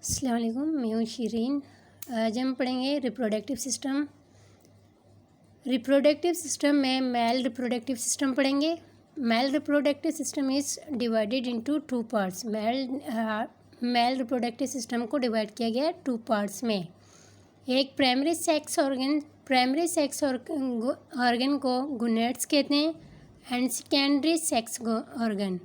अस्सलाम वालेकुम, मैं हूँ शीरीन। आज हम पढ़ेंगे रिप्रोडक्टिव सिस्टम। रिप्रोडक्टिव सिस्टम में मेल रिप्रोडक्टिव सिस्टम पढ़ेंगे। Male reproductive system is divided into two parts. Male reproductive system को डिवाइड किया गया है टू पार्ट्स में। एक प्राइमरी सेक्स ऑर्गन को गोनेड्स कहते हैं एंड सेकेंडरी सेक्स ऑर्गन।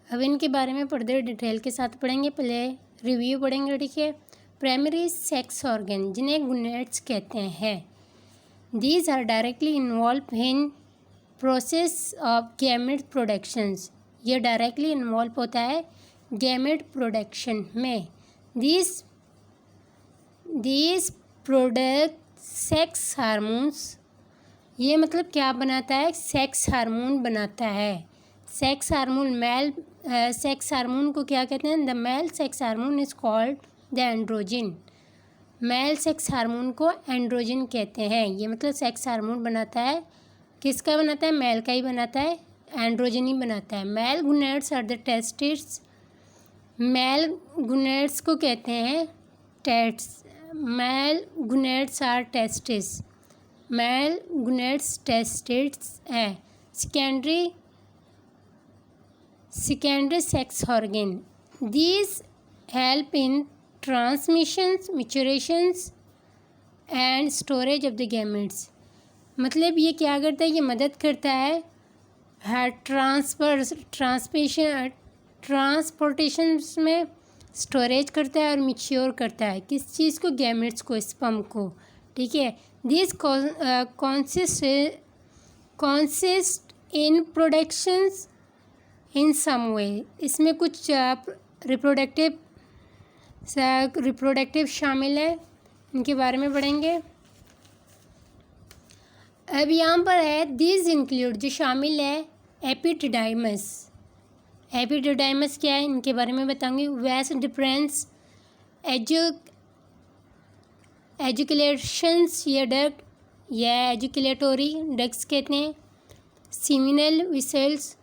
अब इनके बारे में फर्दर डिटेल के साथ पढ़ेंगे। पहले रिव्यू पढ़ेंगे, ठीक है। प्राइमरी सेक्स ऑर्गन जिन्हें गोनेड्स कहते हैं, these are directly involve in process of gamete productions. ये डायरेक्टली इन्वॉल्व होता है गैमेट प्रोडक्शन में। These product sex hormones. ये मतलब क्या बनाता है? सेक्स हार्मोन बनाता है। सेक्स हार्मोन सेक्स हार्मोन को क्या कहते हैं? The male sex hormone is called the androgen. Male sex hormone को एंड्रोजिन कहते हैं। ये मतलब सेक्स हार्मोन बनाता है, किसका बनाता है? मेल का ही बनाता है, एंड्रोजिन ही बनाता है। Male gonads are the testis. Male gonads को कहते हैं testes. Male gonads are testis. Male gonads testis है। Secondary sex organ. These help in transmissions, maturations and storage of the gametes. मतलब ये क्या करता है? ये मदद करता है ट्रांसपोर्टेशन में, स्टोरेज करता है और मिच्योर करता है। किस चीज़ को? गैमेट्स को, स्पर्म को, ठीक है। दिस कॉन्सिस्ट इन प्रोडक्शंस इन सम वे। इसमें कुछ रिप्रोडक्टिव शामिल है, इनके बारे में पढ़ेंगे। अब यहाँ पर है दिस इंक्लूड, जो शामिल है एपिडिडाइमस। एपिडिडाइमस क्या है? इनके बारे में बताऊंगी। वेस्ट डिफरेंस एजुकुलेशंस, ये डक्ट या एजुकुलेटरी डक्ट्स कहते हैं। सीमिनल vessels,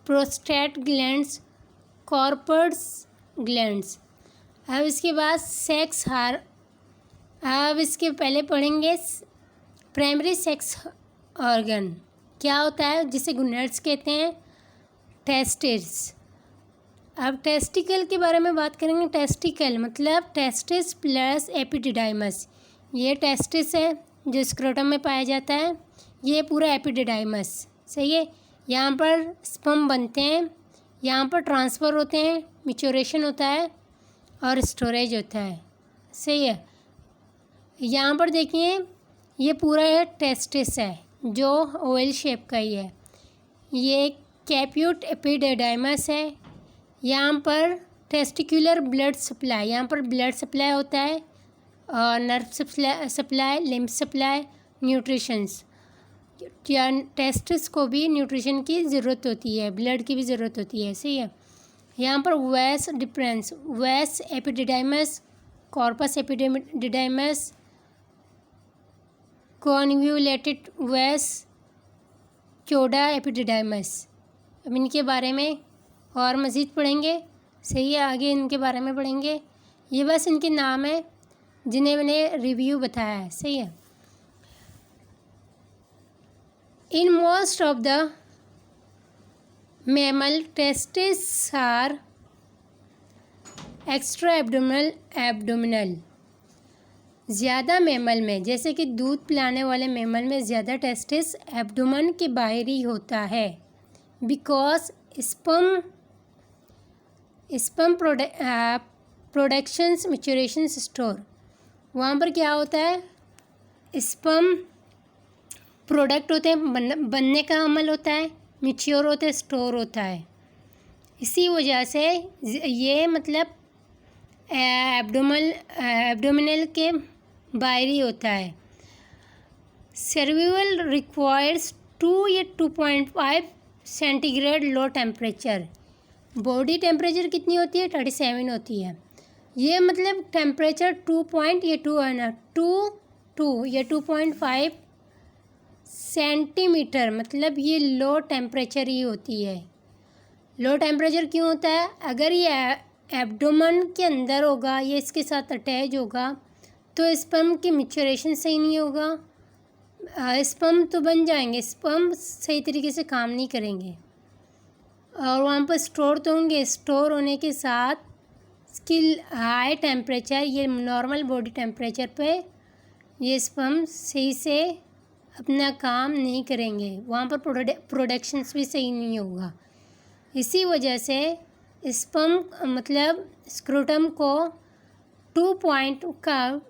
prostate glands, corpus glands. अब इसके बाद अब इसके पहले पढ़ेंगे प्राइमरी सेक्स ऑर्गन क्या होता है, जिसे गोनेड्स कहते हैं। टेस्टिस। अब टेस्टिकल के बारे में बात करेंगे। टेस्टिकल मतलब टेस्टिस प्लस एपिडिडाइमस। ये टेस्टिस है जो स्क्रोटम में पाया जाता है, ये पूरा एपिडिडाइमस, सही है। यहाँ पर स्पर्म बनते हैं, यहाँ पर ट्रांसफ़र होते हैं, मिच्योरेशन होता है और स्टोरेज होता है, सही है। यहाँ पर देखिए ये पूरा है टेस्टिस है जो ओवल शेप का ही है। ये कैप्यूट एपिडिडाइमस है। यहाँ पर टेस्टिकुलर ब्लड सप्लाई, यहाँ पर ब्लड सप्लाई होता है और nerve supply, lymph supply, nutritions. Testis को भी न्यूट्रिशन की ज़रूरत होती है, ब्लड की भी ज़रूरत होती है, सही है। यहाँ पर वेस डिफरेंस, वेस एपिडिडाइमस, कॉर्पस एपिडिडाइमस, कॉन्व्यूलेटेड वेस, चौड़ा एपिडिडाइमस। अब इनके बारे में और मज़ीद पढ़ेंगे, सही है। आगे इनके बारे में पढ़ेंगे। ये बस इनके नाम है जिन्हें मैंने रिव्यू बताया है, सही है। In most of the mammal, testes are extra abdominal। ज़्यादा मैमल में, जैसे कि दूध पिलाने वाले मैमल में ज़्यादा टेस्टिस एब्डोमेन के बाहरी होता है। बिकॉज स्पर्म प्रोडक्शंस मैच्योरेशंस स्टोर, वहाँ पर क्या होता है? स्पर्म प्रोडक्ट होते हैं, बनने का अमल होता है, मिच्योर होते हैं, स्टोर होता है। इसी वजह से ये मतलब एब्डोमिनल के बाहरी होता है। सर्वाइवल रिक्वायर्स 2 या 2.5 centigrade low temperature. Body temperature कितनी होती है? 37 होती है। ये मतलब टेम्परेचर 2 या 2.5 सेंटीमीटर, मतलब ये लो टेम्परेचर ही होती है। लो टेम्परेचर क्यों होता है? अगर ये एब्डोमेन के अंदर होगा या इसके साथ अटैच होगा तो स्पर्म की मैच्योरेशन सही नहीं होगा। स्पर्म तो बन जाएंगे, स्पर्म सही तरीके से काम नहीं करेंगे और वहाँ पर स्टोर तो होंगे। स्टोर होने के साथ इसकी हाई टेम्परेचर, ये नॉर्मल बॉडी टेम्परेचर पे ये स्पर्म सही से अपना काम नहीं करेंगे, वहाँ पर प्रोडक्शंस भी सही नहीं होगा। इसी वजह से स्पर्म मतलब स्क्रोटम को 2 पॉइंट का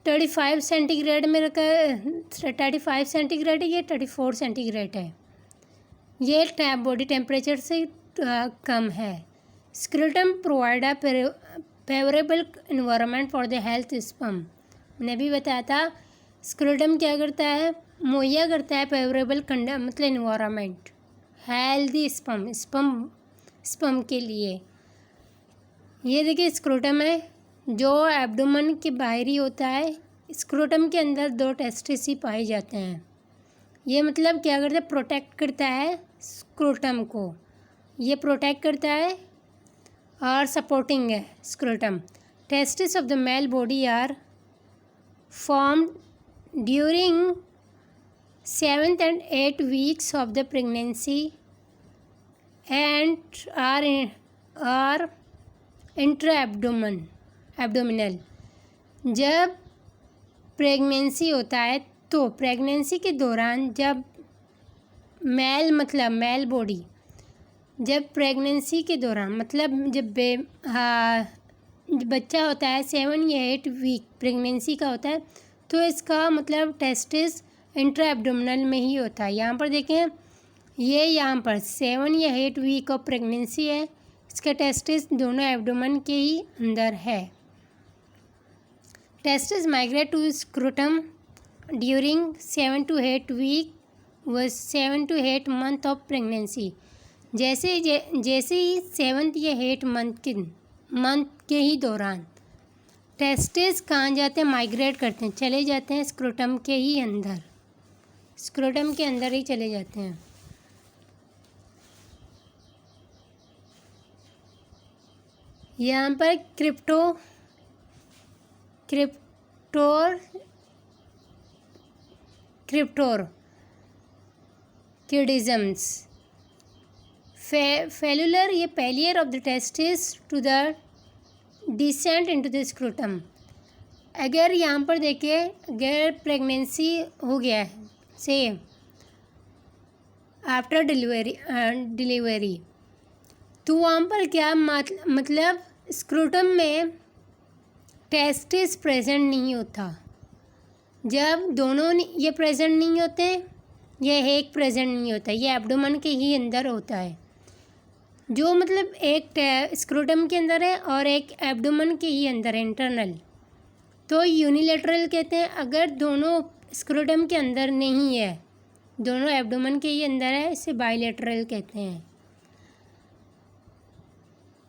35 सेंटीग्रेड में रखा, 35 सेंटीग्रेड है, ये 34 सेंटीग्रेड है, ये बॉडी टेम्परेचर से कम है। Scrotum provide a favourable environment for the health sperm. मैंने भी बताया था स्क्रोटम क्या करता है, मुहैया करता है फेवरेबल मतलब इन्वायरमेंट हेल्दी स्पर्म के लिए। ये देखिए स्क्रोटम है जो एब्डोमेन के बाहरी होता है। स्क्रोटम के अंदर 2 टेस्टिस ही पाए जाते हैं। ये मतलब क्या करता है, प्रोटेक्ट करता है स्क्रोटम को, ये प्रोटेक्ट करता है और सपोर्टिंग है scrotum. Testis of the male body are formed during 7th and 8th weeks of the pregnancy and are intra-abdominal। जब प्रेगनेंसी होता है तो प्रेगनेंसी के दौरान जब मेल बॉडी, जब प्रेगनेंसी के दौरान मतलब जब बच्चा होता है 7 या 8 वीक प्रेगनेंसी का होता है तो इसका मतलब टेस्टिस इंट्रा एब्डोमिनल में ही होता है। यहाँ पर देखें, ये यहाँ पर 7 या 8 वीक ऑफ प्रेगनेंसी है, इसका टेस्टिस दोनों एब्डोमेन के ही अंदर है। Testis migrate to scrotum during 7 to 8 week व 7 to 8 मंथ ऑफ प्रेगनेंसी। जैसे ही 7th या 8 मंथ के ही दौरान टेस्टिस कहाँ जाते हैं, माइग्रेट करते हैं, चले जाते हैं स्क्रोटम के ही अंदर, स्क्रोटम के अंदर ही चले जाते हैं। यहाँ पर क्रिप्टोरकिडिज्म्स फेलुलर, ये failure of the testis to the descent into the scrotum. अगर यहाँ पर देखिए, अगर प्रेगनेंसी हो गया है से आफ्टर डिलीवरी तो वहाँ पर क्या मतलब स्क्रोटम में टेस्टिस प्रेजेंट नहीं होता। जब दोनों ये प्रेजेंट नहीं होते, ये एक प्रेजेंट नहीं होता, ये एब्डोमेन के ही अंदर होता है। जो मतलब एक स्क्रोटम के अंदर है और एक एब्डोमेन के ही अंदर है, इंटरनल, तो यूनिलेटरल कहते हैं। अगर दोनों स्क्रोटम के अंदर नहीं है, दोनों एब्डोमेन के ही अंदर है, इसे बाइलेटरल कहते हैं।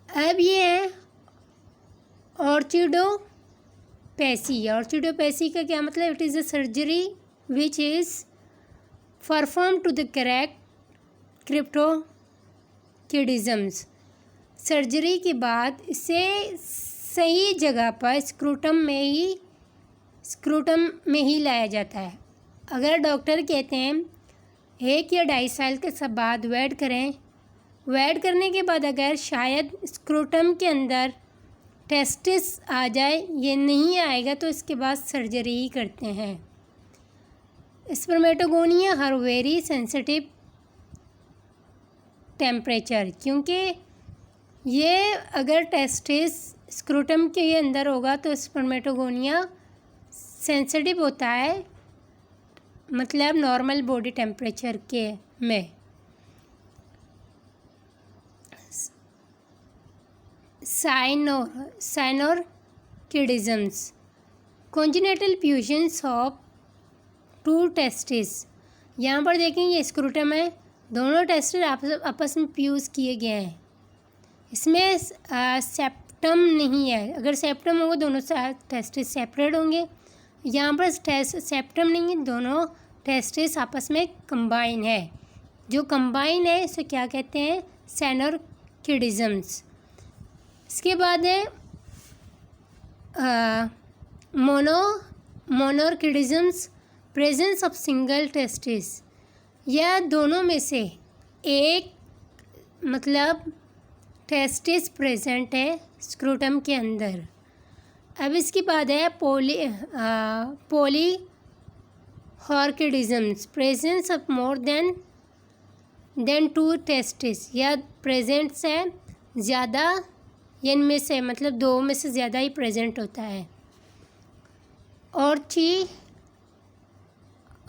अब ये है ऑर्चिडोपेसी का क्या मतलब, it is a surgery which is perform to the correct cryptorchidisms. Surgery के बाद इसे सही जगह पर स्क्रोटम में ही लाया जाता है। अगर डॉक्टर कहते हैं 1 या 2.5 साल के सब बाद वेट करें, वेट करने के बाद अगर शायद स्क्रोटम के अंदर टेस्टिस आ जाए, ये नहीं आएगा तो इसके बाद सर्जरी ही करते हैं। Spermatogonia her very sensitive temperature, क्योंकि ये अगर टेस्टिस स्क्रोटम के अंदर होगा तो स्पर्मेटोगोनिया सेंसिटिव होता है, मतलब नॉर्मल बॉडी टेम्परेचर के में। साइनोरकिडिज्म्स, कॉन्जेनिटल फ्यूजन्स ऑफ 2 टेस्टिस। यहाँ पर देखें, ये स्क्रोटम है, दोनों टेस्टिस आपस में फ्यूज़ किए गए हैं। इसमें सेप्टम नहीं है, अगर सेप्टम होगा दोनों टेस्टिस सेपरेट होंगे। यहाँ पर सेप्टम नहीं है, दोनों टेस्टिस आपस में कंबाइन है। जो कंबाइन है इसे क्या कहते हैं, सैनोर्किडिज्म्स। इसके बाद है मोनोर्किडिज्म्स, प्रेजेंस ऑफ सिंगल टेस्टिस, या दोनों में से एक मतलब टेस्टिस प्रेजेंट है स्क्रूटम के अंदर। अब इसके बाद है polyorchidisms, presence of more than 2 testis, या प्रेजेंट्स है ज़्यादा, या इनमें से मतलब 2 में से ज़्यादा ही प्रेजेंट होता है।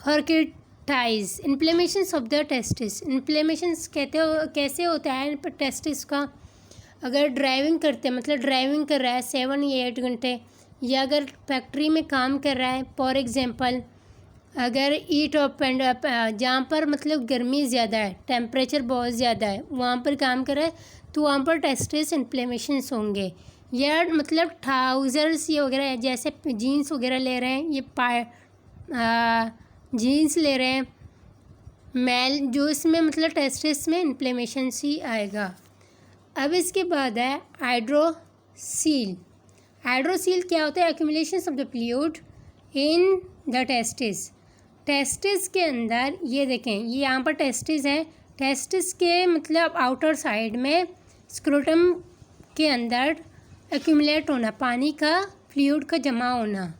Orchitis, inflammations of the testis, inflammations कैसे होता है टेस्टिस का? अगर ड्राइविंग करते हैं मतलब ड्राइविंग कर रहा है 7 या 8 घंटे, या अगर फैक्ट्री में काम कर रहा है फॉर एग्जांपल, अगर ईट ऑफ एंड जहाँ पर मतलब गर्मी ज़्यादा है, टेम्परेचर बहुत ज़्यादा है, वहाँ पर काम कर रहा है तो वहाँ पर टेस्टिस इन्फ्लेमेशंस होंगे। या मतलब ट्राउज़र्स ये वगैरह जैसे जीन्स वगैरह ले रहे हैं, ये जीन्स ले रहे हैं मेल, जो इसमें मतलब टेस्टिस में इन्फ्लेमेशंस ही आएगा। अब इसके बाद है हाइड्रोसील। हाइड्रोसील क्या होता है? एक्यूमुलेशंस of the fluid in the testis. Testis के अंदर ये देखें, ये यहाँ पर टेस्टिस है, टेस्टिस के मतलब आउटर साइड में स्क्रोटम के अंदर एक्यूमुलेट होना, पानी का फ्लूइड का जमा होना,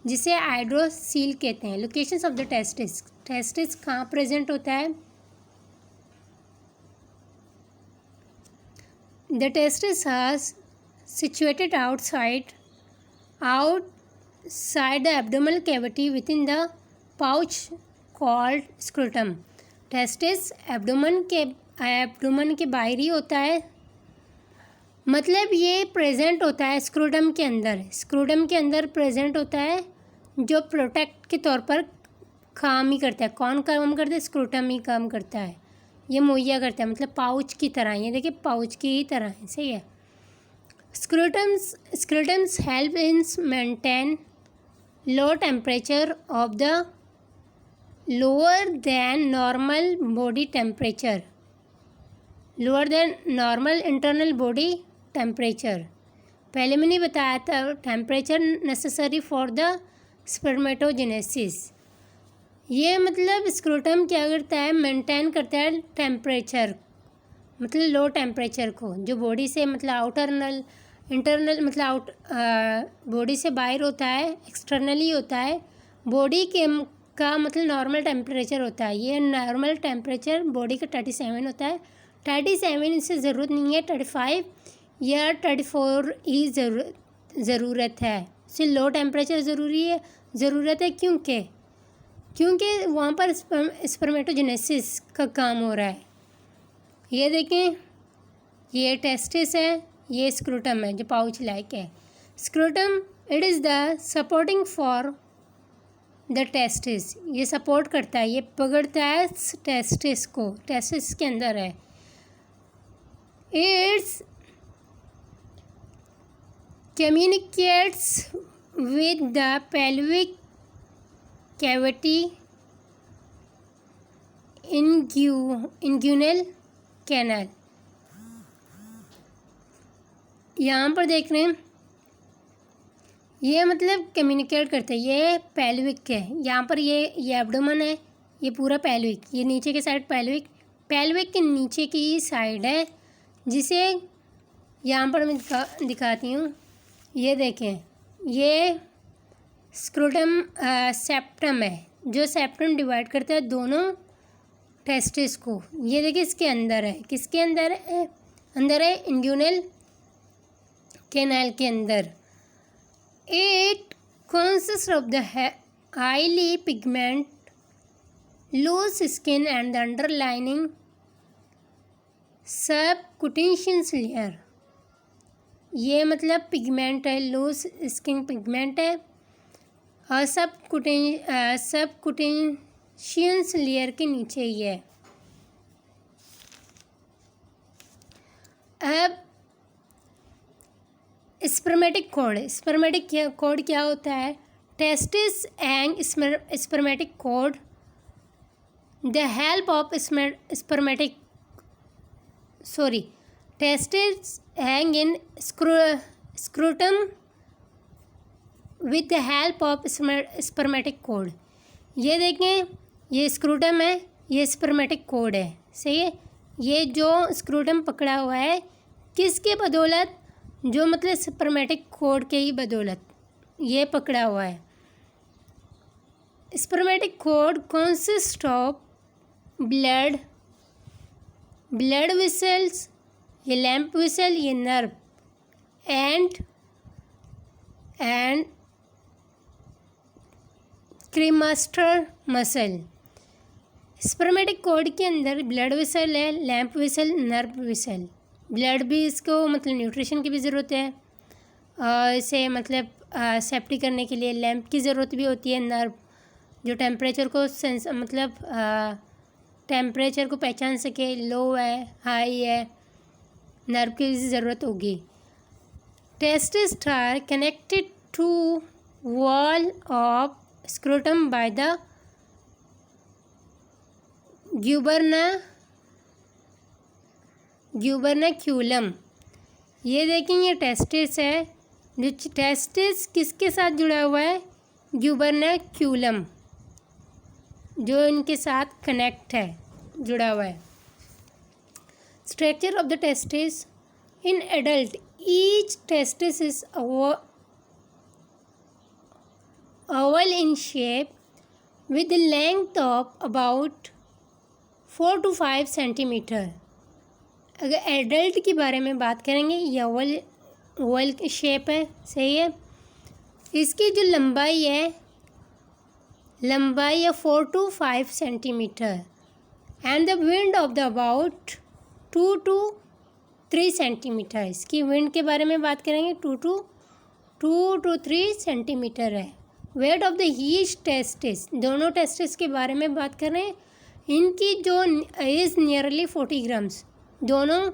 जिसे हाइड्रोसील कहते हैं। Locations of the testis, testis कहाँ प्रेजेंट होता है? The testis are situated outside the abdominal cavity within the pouch called scrotum. Testis abdomen के बाहर ही होता है, मतलब ये प्रेजेंट होता है स्क्रोटम के अंदर। स्क्रोटम के अंदर प्रेजेंट होता है, जो प्रोटेक्ट के तौर पर काम ही करता है। कौन काम करता है? स्क्रोटम ही काम करता है, ये मुहैया करता है, मतलब पाउच की तरह। ये देखिए पाउच की ही तरह है, सही है। Scrotums help in maintain low temperature of the lower than normal body temperature, lower than normal internal body temperature. पहले मैंने बताया था temperature necessary for the spermatogenesis. ये मतलब स्क्रोटम क्या करता है? मेंटेन करता है टेम्परेचर, मतलब लो टेम्परेचर को, जो बॉडी से मतलब इंटरनल मतलब बॉडी से बाहर होता है, एक्सटर्नली होता है। बॉडी का मतलब नॉर्मल टेम्परेचर होता है, ये नॉर्मल टेम्परेचर बॉडी का 37 होता है। 37 इससे ज़रूरत नहीं है, 35 या 34 ही ज़रूरत है। इससे लो टेम्परेचर ज़रूरत है क्योंकि वहाँ पर स्पर्मेटोजेनेसिस का काम हो रहा है। ये देखें, ये टेस्टिस है, ये स्क्रूटम है जो पाउच लाइक है। Scrotum it is the supporting for the testis, ये सपोर्ट करता है, ये पकड़ता है टेस्टिस को, टेस्टिस के अंदर है। It's communicates with the pelvic cavity inguinal canal। यहाँ पर देख रहे हैं, ये मतलब कम्युनिकेट करते हैं, ये पेल्विक है। यहाँ पर ये एब्डोमेन है, ये पूरा पेल्विक, ये नीचे के साइड पेल्विक के नीचे की साइड है, जिसे यहाँ पर मैं दिखाती हूँ। ये देखें, ये स्क्रोटम सेप्टम है, जो सेप्टम डिवाइड करता है दोनों टेस्टिस को। ये देखिए इसके अंदर है, किसके अंदर है? अंदर है इंग्यूनल कैनाल के अंदर। It consist of the highly pigment loose skin and the underlining subcutaneous layer. ये मतलब पिगमेंट है, लूज स्किन पिगमेंट है, और सबक्यूटेनियस लेयर के नीचे ही है। अब स्पर्मेटिक कोड क्या होता है? Testis and spermatic code the help of testis hang in scrotum with the help of spermatic code. ये देखें, ये स्क्रूटम है, ये स्पर्मेटिक कोड है, सही है। ये जो स्क्रूटम पकड़ा हुआ है किसके बदौलत, जो मतलब स्पर्मेटिक कोड के ही बदौलत ये पकड़ा हुआ है। Spermatic cord consist of blood vessels, ये लैम्प वेसल, ये nerve and cremaster muscle. Spermatic cord के अंदर ब्लड वेसल है, lymph vessel, nerve vessel. Blood भी इसको मतलब न्यूट्रिशन की भी ज़रूरत है, इसे मतलब सेफ्टी करने के लिए लैम्प की ज़रूरत भी होती है। नर्व जो टेम्परेचर को सेंस मतलब टेम्परेचर को पहचान सके, लो है, हाई है, नर्व की ज़रूरत होगी। Testis are connected to wall of scrotum by the gubernaculum. ये देखें, ये टेस्टिस है। जो टेस्टिस किसके साथ जुड़ा हुआ है, ग्यूबरनाक्यूलम, जो इनके साथ कनेक्ट है, जुड़ा हुआ है। Structure of the testis in adult, each testis is oval in shape with a length of about 4 to 5 centimetre. अगर एडल्ट की बारे में बात करेंगे, ये ओवल की शेप है, सही है। इसकी जो लंबाई है 4 to 5 centimetre and the wind of the about 2 to 3 centimetre. इसकी विंड के बारे में बात करेंगे 2 to 3 सेंटीमीटर है। Weight of the each testis, दोनों टेस्टिस के बारे में बात कर रहे हैं। इनकी जो इज़ नियरली 40 ग्राम्स, दोनों,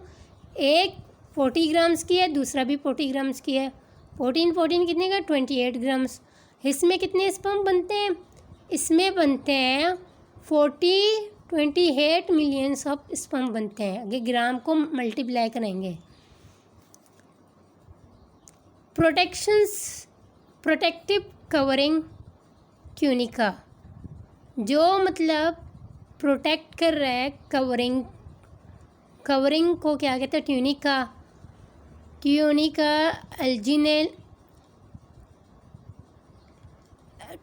एक 40 ग्राम्स की है, दूसरा भी 40 ग्राम्स की है। 14 कितने का, 28 ग्राम्स। इसमें कितने स्पर्म बनते हैं, इसमें बनते हैं 28 मिलियंस ऑफ स्पर्म बनते हैं। अगर ग्राम को मल्टीप्लाई करेंगे। प्रोटेक्टिव कवरिंग ट्यूनिका, जो मतलब प्रोटेक्ट कर रहा है, कवरिंग को क्या कहते हैं,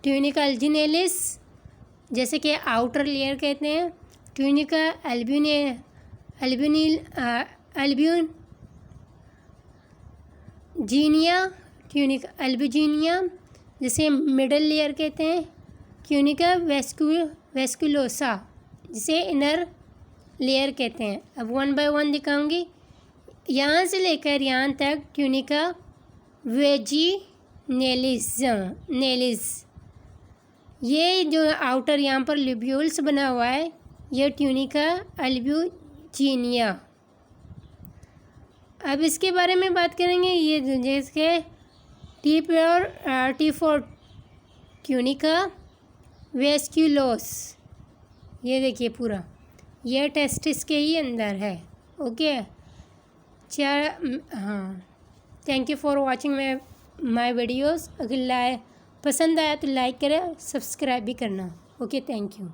ट्यूनिका अल्जिनेलिस, जैसे कि आउटर लेयर कहते हैं। ट्यूनिका अल्ब्यूजिनिया, जिसे मिडल लेयर कहते हैं। ट्यूनिका वेस्कुलोसा, जिसे इनर लेयर कहते हैं। अब 1 by 1 दिखाऊंगी। यहाँ से लेकर यहाँ तक ट्यूनिका वेजिनेलिस, ये जो आउटर यहाँ पर लिब्यूल्स बना हुआ है, ये ट्यूनिका अल्ब्यूजिनिया। अब इसके बारे में बात करेंगे। ये जैसे T4 ट्यूनिका वेस्क्यूलोस, ये देखिए पूरा, ये टेस्टिस के ही अंदर है। ओके, हाँ, thank you for watching my videos. अगर पसंद आया तो लाइक करें, सब्सक्राइब भी करना। Okay, thank you.